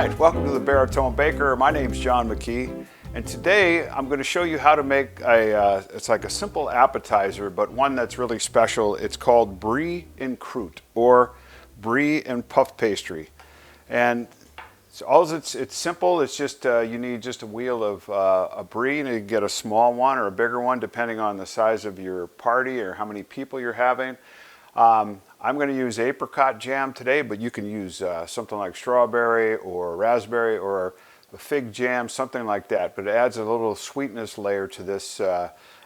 right, welcome to the Baritone Baker. My name's John McKee, and today I'm going to show you how to make it's like a simple appetizer, but one that's really special. It's called Brie and Croute, or Brie and puff pastry. And it's simple. It's just you need just a wheel of a Brie, and you can get a small one or a bigger one depending on the size of your party or how many people you're having. I'm going to use apricot jam today, but you can use something like strawberry or raspberry or a fig jam, something like that. But it adds a little sweetness layer to this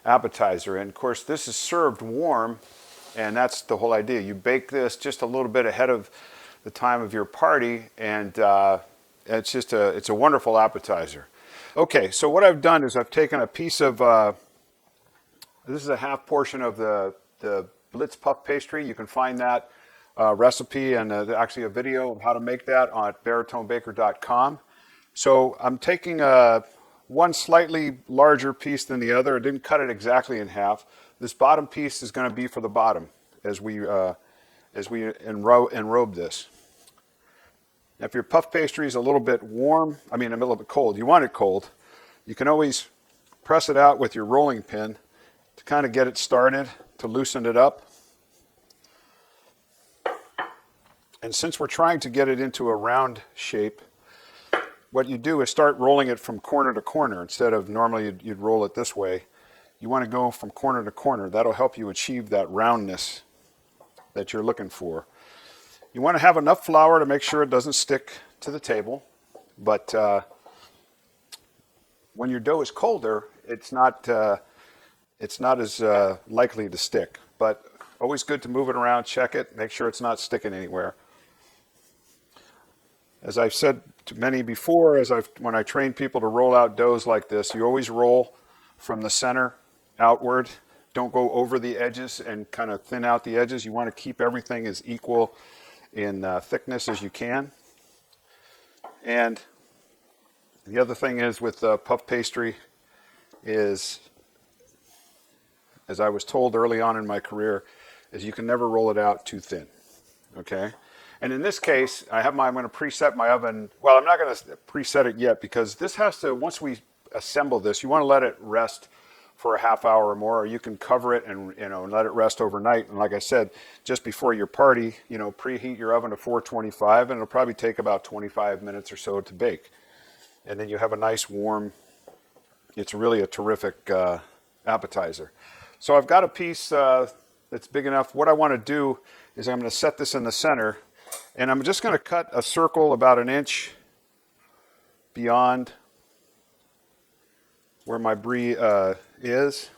appetizer. And of course, this is served warm, and that's the whole idea. You bake this just a little bit ahead of the time of your party, and it's a wonderful appetizer. Okay, so what I've done is I've taken a piece of this is a half portion of the blitz puff pastry. You can find that recipe and actually a video of how to make that on baritonebaker.com. So I'm taking one slightly larger piece than the other. I didn't cut it exactly in half. This bottom piece is going to be for the bottom as we enrobe this. Now, if your puff pastry is a little bit warm, a little bit cold, you want it cold, you can always press it out with your rolling pin to kind of get it started, to loosen it up. And since we're trying to get it into a round shape, what you do is start rolling it from corner to corner. Instead of normally you'd roll it this way, you want to go from corner to corner. That'll help you achieve that roundness that you're looking for. You want to have enough flour to make sure it doesn't stick to the table, but when your dough is colder, it's not as likely to stick. But always good to move it around, check it, make sure it's not sticking anywhere. As I've said to many before, when I train people to roll out doughs like this, you always roll from the center outward. Don't go over the edges and kind of thin out the edges. You want to keep everything as equal in thickness as you can. And the other thing is with puff pastry is, as I was told early on in my career, is you can never roll it out too thin, okay? And in this case, I'm going to preset my oven. Well, I'm not going to preset it yet because this has to, once we assemble this, you want to let it rest for a half hour or more, or you can cover it and let it rest overnight. And like I said, just before your party, preheat your oven to 425, and it'll probably take about 25 minutes or so to bake. And then you have a nice warm, it's really a terrific appetizer. So I've got a piece that's big enough. What I want to do is I'm going to set this in the center, and I'm just going to cut a circle about an inch beyond where my Brie is.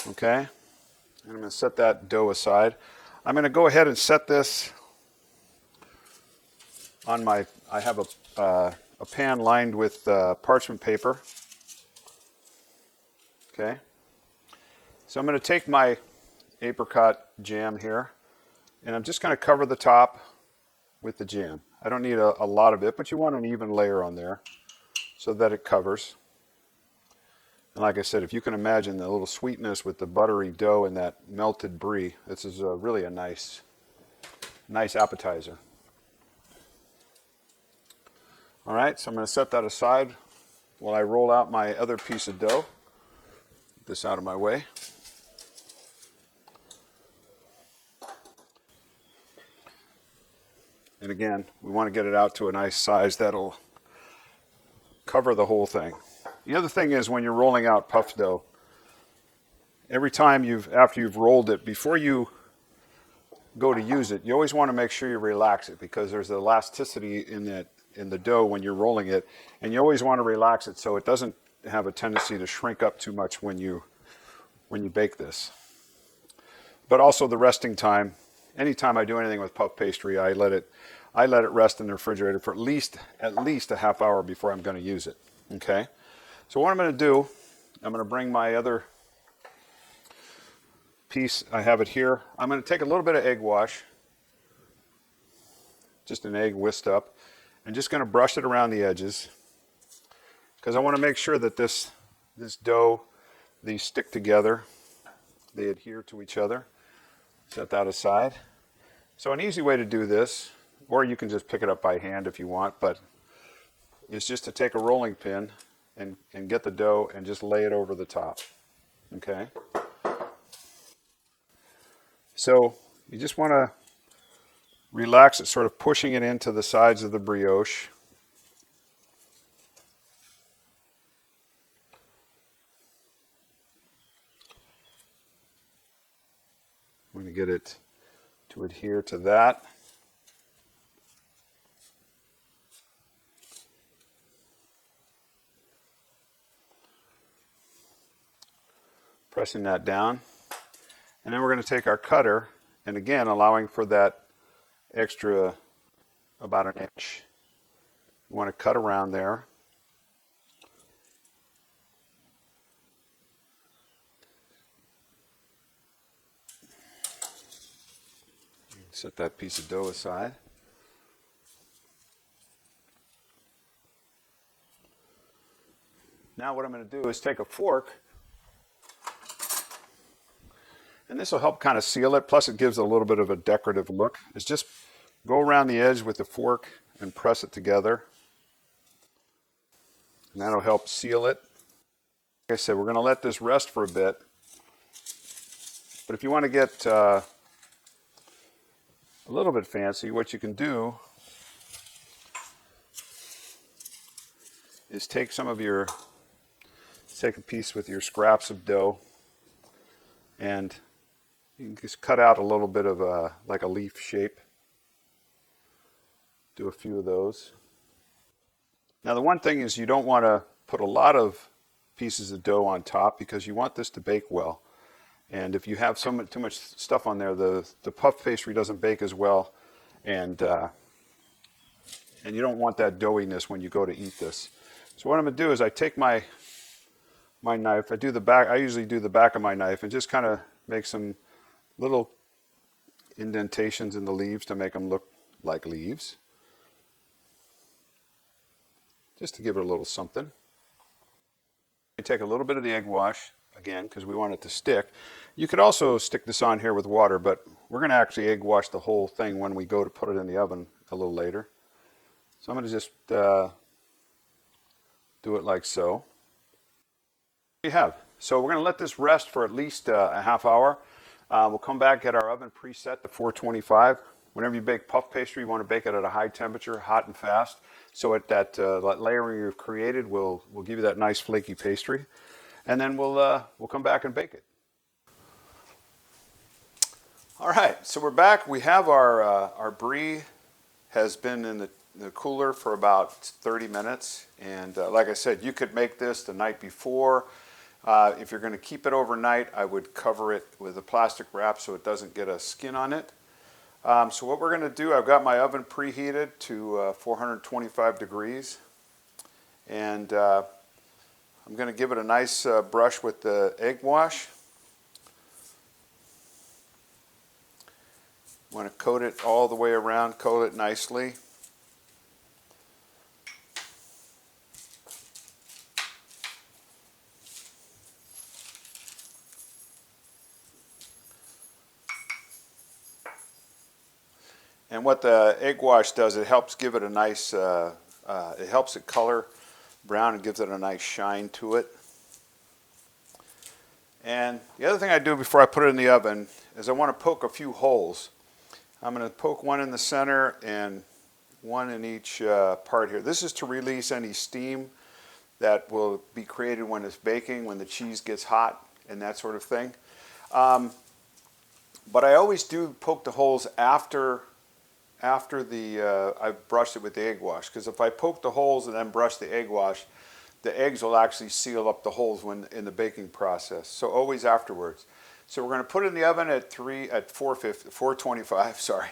Okay, and I'm going to set that dough aside. I'm going to go ahead and set this on I have a pan lined with parchment paper. Okay, so I'm going to take my apricot jam here, and I'm just going to cover the top with the jam. I don't need a lot of it, but you want an even layer on there so that it covers. And like I said, if you can imagine the little sweetness with the buttery dough and that melted Brie, this is really a nice appetizer. All right, so I'm going to set that aside while I roll out my other piece of dough. Get this out of my way. And again, we want to get it out to a nice size that'll cover the whole thing. The other thing is when you're rolling out puff dough, every time after you've rolled it, before you go to use it, you always want to make sure you relax it because there's elasticity in the dough when you're rolling it, and you always want to relax it so it doesn't have a tendency to shrink up too much when you bake this. But also the resting time. Anytime I do anything with puff pastry, I let it rest in the refrigerator for at least a half hour before I'm going to use it. Okay, so what I'm going to do, I'm going to bring my other piece. I have it here. I'm going to take a little bit of egg wash, just an egg whisked up, and just going to brush it around the edges because I want to make sure that this dough, these stick together, they adhere to each other. Set that aside. So an easy way to do this, or you can just pick it up by hand if you want, but is just to take a rolling pin and get the dough and just lay it over the top. Okay? So you just want to relax it, sort of pushing it into the sides of the brioche. I'm going to get it to adhere to that. Pressing that down. And then we're going to take our cutter, and again, allowing for that extra about an inch. You want to cut around there. Set that piece of dough aside. Now what I'm going to do is take a fork, and this will help kind of seal it, plus it gives a little bit of a decorative look. Is just go around the edge with the fork and press it together. And that'll help seal it. Like I said, we're going to let this rest for a bit. But if you want to get a little bit fancy, what you can do is take a piece with your scraps of dough, and you can just cut out a little bit of like a leaf shape. Do a few of those. Now the one thing is you don't want to put a lot of pieces of dough on top because you want this to bake well. And if you have too much stuff on there, the puff pastry doesn't bake as well, and you don't want that doughiness when you go to eat this. So what I'm going to do is I take my knife. I usually do the back of my knife and just kind of make some little indentations in the leaves to make them look like leaves, just to give it a little something. You take a little bit of the egg wash again because we want it to stick. You could also stick this on here with water, but we're going to actually egg wash the whole thing when we go to put it in the oven a little later. So I'm going to just do it like so. You have. So we're going to let this rest for at least a half hour. We'll come back, get our oven preset to 425. Whenever you bake puff pastry, you want to bake it at a high temperature, hot and fast. So that layering you've created will give you that nice flaky pastry. And then we'll come back and bake it. All right, so we're back. We have our Brie has been in the cooler for about 30 minutes. And like I said, you could make this the night before. If you're going to keep it overnight, I would cover it with a plastic wrap so it doesn't get a skin on it. So what we're going to do, I've got my oven preheated to 425 degrees. And I'm going to give it a nice brush with the egg wash. Want to coat it all the way around, coat it nicely. And what the egg wash does, it helps give it a nice, it helps it color brown and gives it a nice shine to it. And the other thing I do before I put it in the oven is I want to poke a few holes. I'm going to poke one in the center and one in each part here. This is to release any steam that will be created when it's baking, when the cheese gets hot and that sort of thing. But I always do poke the holes after I've brushed it with the egg wash, because if I poke the holes and then brush the egg wash, the eggs will actually seal up the holes when in the baking process. So always afterwards. So we're going to put it in the oven at 425. Sorry.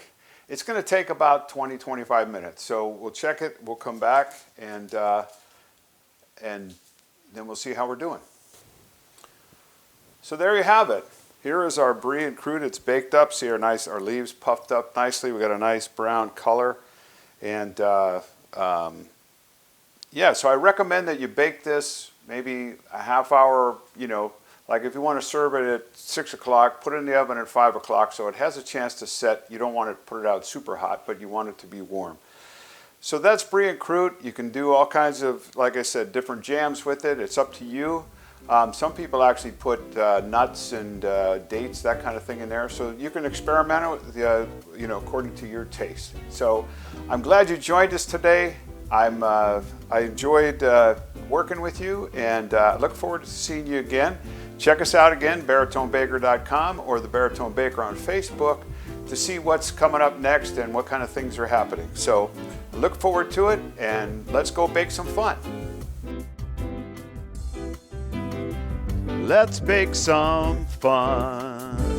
It's going to take about 20-25 minutes. So we'll check it. We'll come back and then we'll see how we're doing. So there you have it. Here is our Brie and Croute. It's baked up. See our leaves puffed up nicely. We got a nice brown color, and yeah. So I recommend that you bake this maybe a half hour, Like if you want to serve it at 6 o'clock, put it in the oven at 5 o'clock so it has a chance to set. You don't want to put it out super hot, but you want it to be warm. So that's Brie and Croute. You can do all kinds of, like I said, different jams with it. It's up to you. Some people actually put nuts and dates, that kind of thing in there. So you can experiment with, according to your taste. So I'm glad you joined us today. I enjoyed working with you, and look forward to seeing you again. Check us out again, baritonebaker.com or the Baritone Baker on Facebook to see what's coming up next and what kind of things are happening. So look forward to it, and let's go bake some fun. Let's bake some fun.